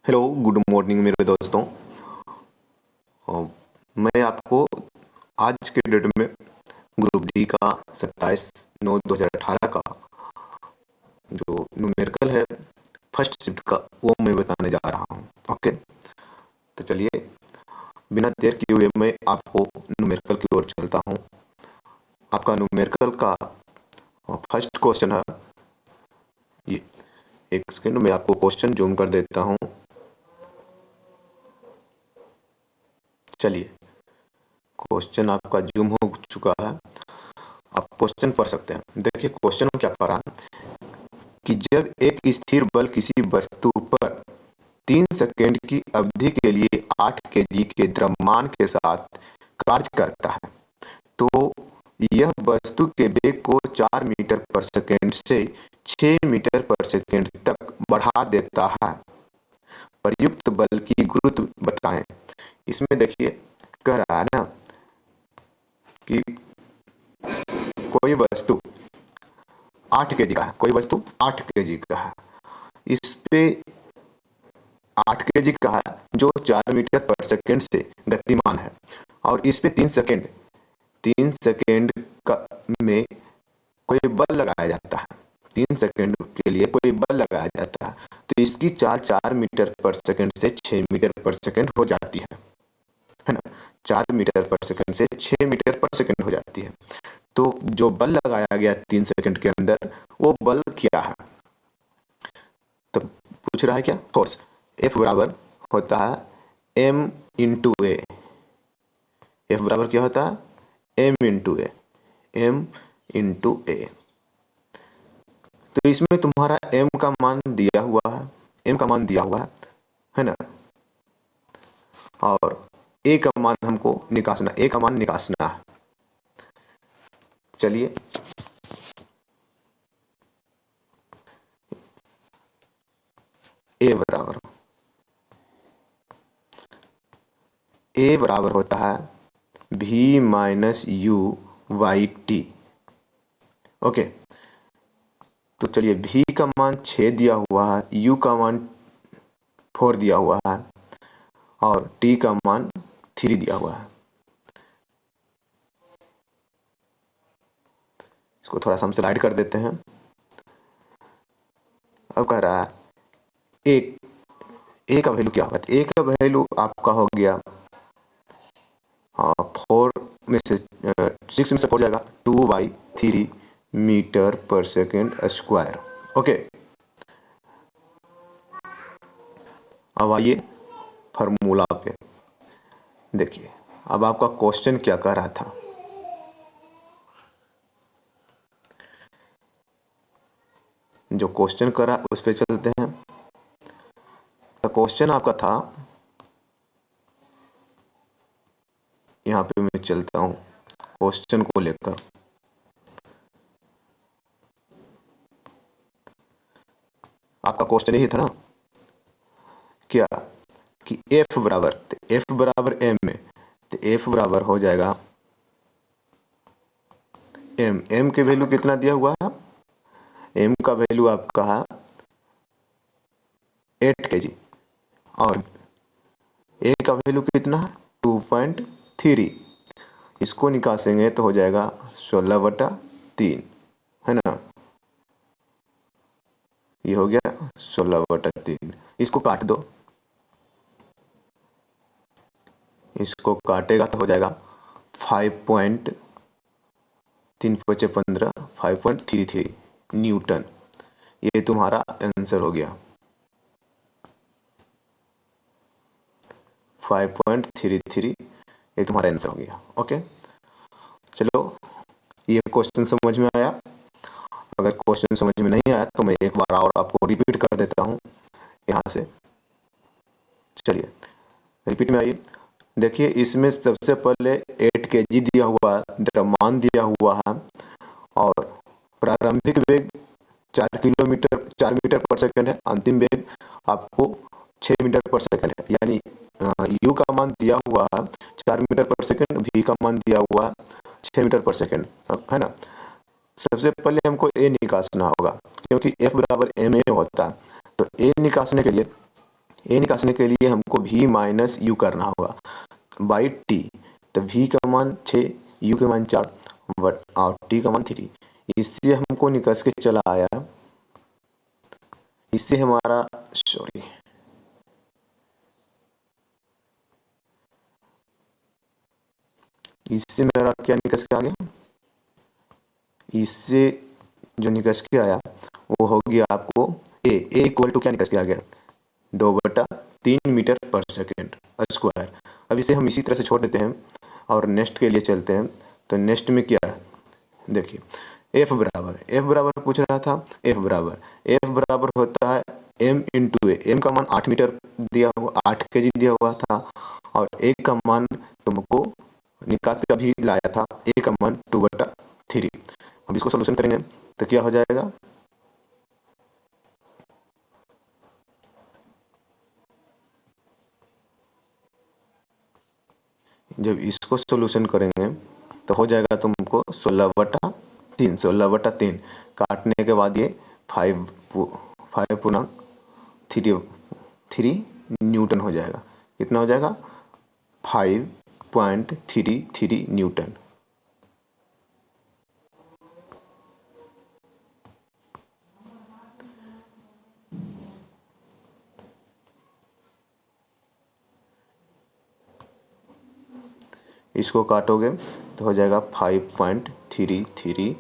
Hello, good morning मेरे दोस्तों। अ, मैं आपको आज के डेट में ग्रुप डी का 27/9/2018 का जो न्यूमेरिकल है फर्स्ट शिफ्ट का वो मैं बताने जा रहा हूँ। ओके, तो चलिए बिना देर किए हुए मैं आपको न्यूमेरिकल की ओर चलता हूँ। आपका न्यूमेरिकल का फर्स्ट क्वेश्चन है ये। एक सेकेंड में आपको क्वेश्चन जूम कर देता हूँ। चलिए, क्वेश्चन आपका जूम हो चुका है, आप क्वेश्चन पढ़ सकते हैं। देखिए क्वेश्चन क्या पढ़ा कि जब एक स्थिर बल किसी वस्तु पर 3 सेकंड की अवधि के लिए 8 kg के द्रव्यमान के साथ कार्य करता है तो यह वस्तु के वेग को 4 मीटर पर सेकंड से 6 मीटर पर सेकंड तक बढ़ा देता है। प्रयुक्त बल की गुरुत्व बताएं। इसमें देखिए कह रहा है ना कि कोई वस्तु 8 kg का है, कोई वस्तु 8 kg का है, इस पे 8 kg का है जो 4 मीटर पर सेकंड से गतिमान है और इस पे 3 सेकंड का में कोई बल लगाया जाता है। 3 सेकंड के लिए कोई बल लगाया जाता है तो इसकी चाल 4 मीटर पर सेकंड से 6 मीटर पर सेकंड हो जाती है ना। 4 मीटर पर सेकंड से 6 मीटर पर सेकंड हो जाती है। तो जो बल लगाया गया 3 सेकंड के अंदर वो बल क्या है? तो पूछ रहा है क्या? फोर्स। एफ बराबर होता है एम इंटू ए। एफ बराबर क्या होता है? एम इंटू ए। एम इंटू ए। तो इसमें तुम्हारा एम का मान दिया हुआ है, एम का मान दिया हुआ है ना। और ए का मान हमको निकालना, ए का मान निकालना है। चलिए ए बराबर होता है v minus u by t. Okay, तो चलिए v का मान 6 दिया हुआ है, u का मान 4 दिया हुआ है और t का मान 3 दिया हुआ है। इसको थोड़ा सा हम स्लाइड कर देते हैं। अब कह रहा है ए का वैल्यू क्या होगा? ए का वैल्यू आपका हो गया 4 में से 6 में से 4 जाएगा 2/3 मीटर पर सेकंड स्क्वायर। ओके, अब आइए फार्मूला पे। देखिए अब आपका क्वेश्चन क्या कह रहा था। जो क्वेश्चन कर रहा उस पे चलते हैं। तो क्वेश्चन आपका था, यहाँ पे मैं चलता हूँ क्वेश्चन को लेकर। आपका क्वेश्चन यही था ना क्या कि एफ बराबर, तो एफ बराबर एम में, तो एफ बराबर हो जाएगा एम। एम के वैल्यू कितना दिया हुआ है? एम का वैल्यू आपका है 8 kg और ए का वैल्यू कितना है? 2.3। इसको निकासेंगे तो हो जाएगा 16/3, है ना। ये हो गया 16/3। इसको काट दो, इसको काटेगा तो हो जाएगा 5.3×5=15, 5.33 न्यूटन। ये तुम्हारा आंसर हो गया 5.33। ये तुम्हारा आंसर हो गया। ओके, चलो ये क्वेश्चन समझ में आया। अगर क्वेश्चन समझ में नहीं आया तो मैं एक बार और आपको रिपीट कर देता हूँ यहाँ से। चलिए रिपीट में आइए। देखिए इसमें सबसे पहले 8 kg दिया हुआ है, द्रव्यमान दिया हुआ है और प्रारंभिक वेग 4 मीटर पर सेकंड है, अंतिम वेग आपको 6 मीटर पर सेकंड है। यानी u का मान दिया हुआ है 4 मीटर पर सेकंड, v का मान दिया हुआ है 6 मीटर पर सेकंड, है ना। सबसे पहले हमको a निकालना होगा क्योंकि f बराबर ma होता है। तो a निकालने के लिए ए निकालने के लिए हमको v माइनस यू करना होगा बाई टी। तो v का मान 6, u का मान 4 और t का मान 3। इससे हमको निकल के चला आया, इससे हमारा सॉरी इससे मेरा क्या निकल के आ गया, इससे जो निकल के आया वो हो गया आपको ए इक्वल टू क्या निकल के आ गया 2/3 मीटर पर सेकेंड स्क्वायर। अब इसे हम इसी तरह से छोड़ देते हैं और नेक्स्ट के लिए चलते हैं। तो नेक्स्ट में क्या है देखिए, एफ बराबर पूछ रहा था। एफ बराबर होता है एम इंटू ए। एम का मान 8 मीटर दिया हुआ, 8 केजी दिया हुआ था, और ए का मान तुमको निकास का भी लाया था, ए का मान 2/3। अब इसको सोल्यूशन करेंगे तो क्या हो जाएगा, जब इसको सोल्यूशन करेंगे तो हो जाएगा तुमको 16/3 काटने के बाद ये 5.3 न्यूटन हो जाएगा। कितना हो जाएगा 5.33 न्यूटन। इसको काटोगे तो हो जाएगा 5.33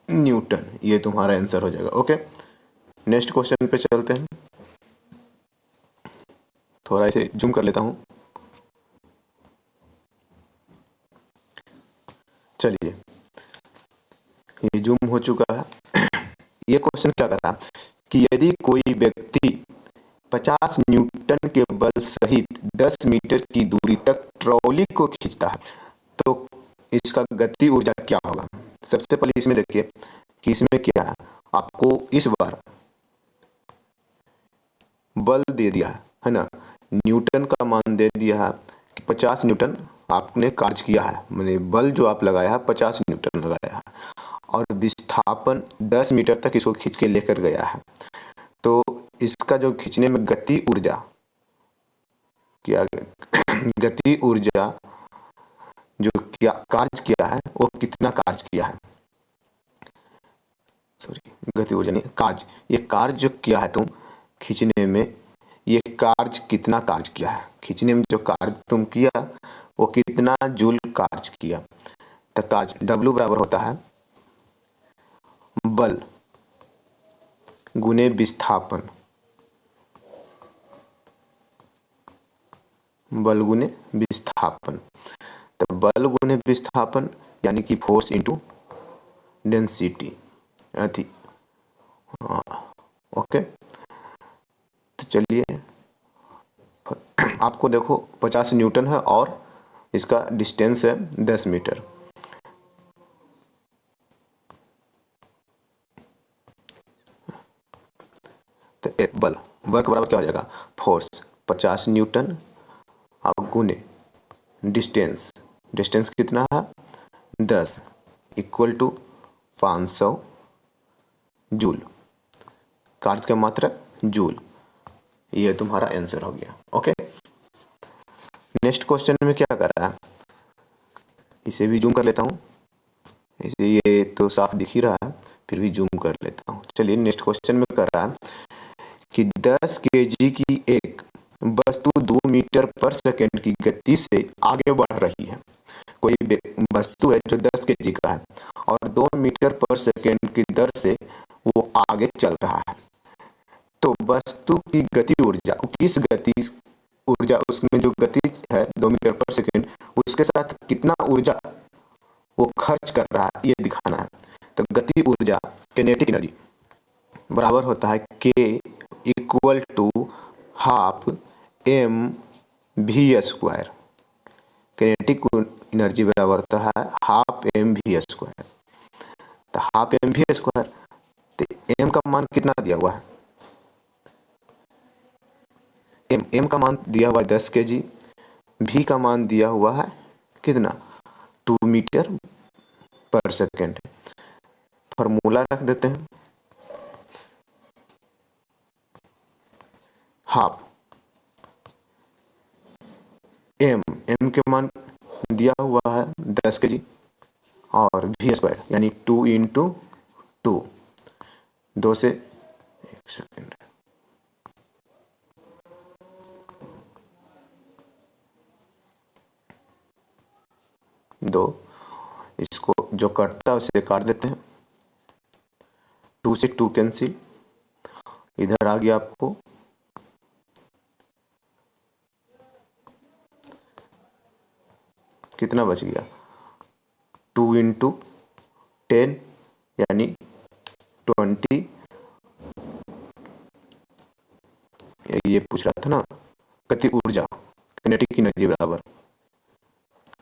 न्यूटन। ये तुम्हारा आंसर हो जाएगा। ओके, नेक्स्ट क्वेश्चन पे चलते हैं। थोड़ा इसे जूम कर लेता हूँ। चलिए, ये जूम हो चुका है। ये क्वेश्चन क्या कर रहा है कि यदि कोई व्यक्ति 50 न्यूटन के बल सहित 10 मीटर की दूरी तक ट्रॉली को खींचता है तो इसका गति ऊर्जा क्या होगा। सबसे पहले इसमें देखिए कि इसमें क्या है, आपको इस बार बल दे दिया है ना, न्यूटन का मान दे दिया है कि 50 न्यूटन आपने कार्य किया है, मैंने बल जो आप लगाया है 50 न्यूटन लगाया है, और विस्थापन 10 मीटर तक इसको खींच के लेकर गया है। तो इसका जो खींचने में गति ऊर्जा क्या गति ऊर्जा जो क्या कार्य किया है वो कितना कार्य किया है, सॉरी गति ऊर्जा नहीं, कार्य, ये कार्य जो किया है तुम खींचने में, ये कार्य कितना कार्य किया है, खींचने में जो कार्य तुम किया वो कितना जूल कार्य किया। तो कार्य W बराबर होता है बल गुने विस्थापन, बल गुने विस्थापन। तो बल गुने विस्थापन यानी कि फोर्स इनटू डेंसिटी अति। हाँ, ओके। तो चलिए आपको देखो 50 न्यूटन है और इसका डिस्टेंस है 10 मीटर। तो एक बल वर्क बराबर क्या हो जाएगा, फोर्स 50 न्यूटन और गुने डिस्टेंस, डिस्टेंस कितना है 10 इक्वल टू 500 जूल, कार्य का मात्रा जूल। ये तुम्हारा आंसर हो गया। ओके, नेक्स्ट क्वेश्चन में क्या कर रहा है, इसे भी जूम कर लेता हूँ, इसे ये तो साफ दिख ही रहा है फिर भी जूम कर लेता हूँ। चलिए नेक्स्ट क्वेश्चन में कर रहा है कि 10 केजी की एक वस्तु 2 मीटर पर सेकेंड की गति से आगे बढ़ रही है। कोई वस्तु है जो 10 केजी का है और 2 मीटर पर सेकेंड की दर से वो आगे चल रहा है। तो वस्तु की गति ऊर्जा, किस गति ऊर्जा, उसमें जो गति है 2 मीटर पर सेकेंड, उसके साथ कितना ऊर्जा वो खर्च कर रहा है ये दिखाना है। तो गति ऊर्जा किनेटिक एनर्जी बराबर होता है K equal to half m v square. Kinetic energy बराबर होता है हाफ एम वी स्क्वायर। तो हाफ एम वी स्क्वायर, तो एम का मान कितना दिया हुआ है, एम का मान दिया हुआ है 10 केजी, भी का मान दिया हुआ है कितना 2 मीटर पर सेकेंड। फार्मूला रख देते हैं, हाफ एम, एम के मान दिया हुआ है 10 kg और वी स्क्वायर यानी 2 × 2, 2 से 1 सेकेंड 2, इसको जो कटता है उसे काट देते हैं, 2 से 2 कैंसिल, इधर आ गया आपको कितना बच गया 2 × 10 यानी 20, ये पूछ रहा था ना गति ऊर्जा किनेटिक एनर्जी बराबर,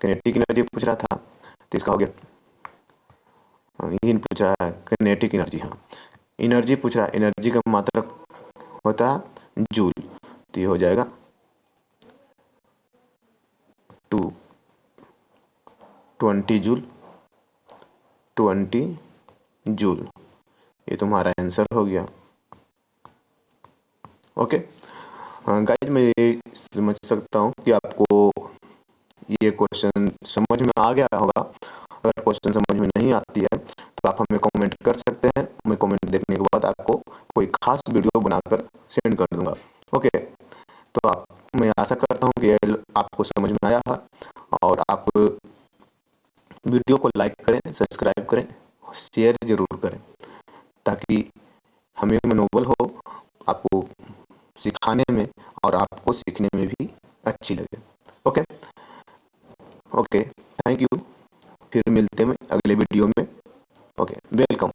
किनेटिक एनर्जी पूछ रहा था तो इसका हो गया, यही पूछ रहा है किनेटिक एनर्जी, हाँ एनर्जी पूछ रहा है, एनर्जी का मात्रक होता है जूल, तो ये हो जाएगा 20 जूल, 20 जूल, ये तुम्हारा आंसर हो गया। ओके गाइस, मैं ये समझ सकता हूँ कि आपको ये क्वेश्चन समझ में आ गया होगा। अगर क्वेश्चन समझ में नहीं आती है तो आप हमें कमेंट कर सकते हैं, मैं कमेंट देखने के बाद आपको कोई खास वीडियो बनाकर सेंड कर दूंगा। ओके, तो मैं आशा करता हूँ कि ये आपको समझ में आया है और आप वीडियो को लाइक करें, सब्सक्राइब करें, शेयर जरूर करें ताकि हमें मनोबल हो आपको सिखाने में और आपको सीखने में भी अच्छी लगे। ओके ओके, थैंक यू, फिर मिलते हैं अगले वीडियो में। Okay, welcome.